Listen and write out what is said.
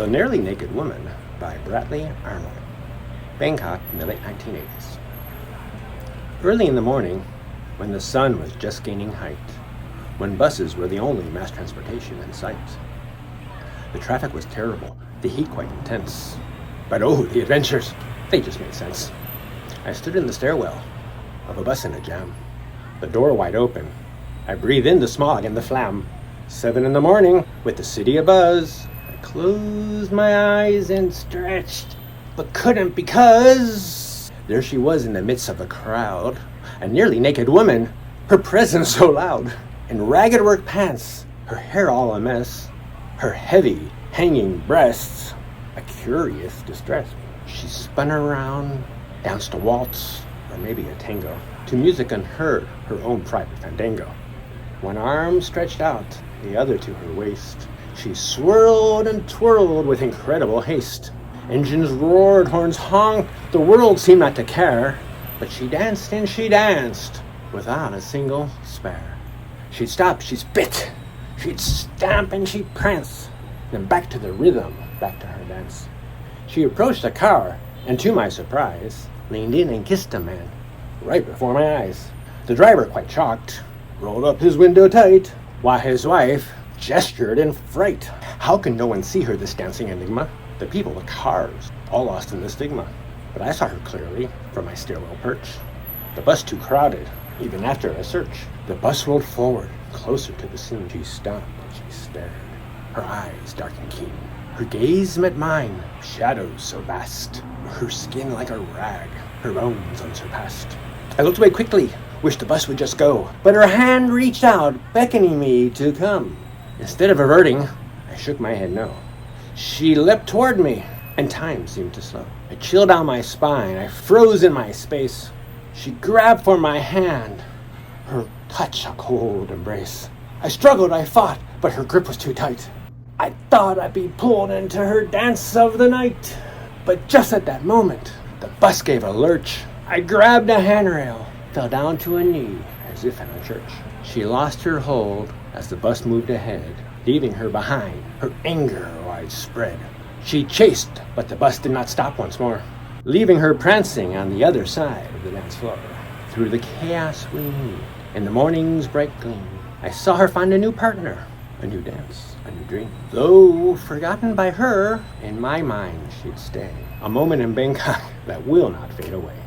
The Nearly Naked Woman by Bradley Arnold. Bangkok in the late 1980s. Early in the morning, when the sun was just gaining height, when buses were the only mass transportation in sight. The traffic was terrible, the heat quite intense. But oh, the adventures, they just made sense. I stood in the stairwell of a bus in a jam, the door wide open. I breathed in the smog and the phlegm. 7 in the morning, with the city abuzz. I closed my eyes and stretched, but couldn't because there she was in the midst of a crowd, a nearly naked woman, her presence so loud, in ragged work pants, her hair all a mess, her heavy, hanging breasts, a curious distress. She spun around, danced a waltz, or maybe a tango, to music unheard, her own private fandango. One arm stretched out, the other to her waist. She swirled and twirled with incredible haste. Engines roared, horns honked, the world seemed not to care. But she danced and she danced, without a single spare. She'd stop, she'd spit, she'd stamp and she'd prance, then back to the rhythm, back to her dance. She approached a car, and to my surprise, leaned in and kissed a man, right before my eyes. The driver, quite shocked, rolled up his window tight, while his wife gestured in fright. How can no one see her, this dancing enigma? The people, the cars, all lost in the stigma. But I saw her clearly from my stairwell perch. The bus too crowded, even after a search. The bus rolled forward, closer to the scene. She stopped and she stared, her eyes dark and keen. Her gaze met mine, shadows so vast, her skin like a rag, her bones unsurpassed. I looked away quickly, wished the bus would just go, but her hand reached out, beckoning me to come. Instead of averting, I shook my head no. She leapt toward me, and time seemed to slow. I chilled down my spine, I froze in my space. She grabbed for my hand, her touch a cold embrace. I struggled, I fought, but her grip was too tight. I thought I'd be pulled into her dance of the night. But just at that moment, the bus gave a lurch. I grabbed a handrail, fell down to a knee, as if in a church. She lost her hold as the bus moved ahead, leaving her behind, her anger widespread. She chased, but the bus did not stop once more, leaving her prancing on the other side of the dance floor. Through the chaos we knew, in the morning's bright gleam, I saw her find a new partner, a new dance, a new dream. Though forgotten by her, in my mind she'd stay, a moment in Bangkok that will not fade away.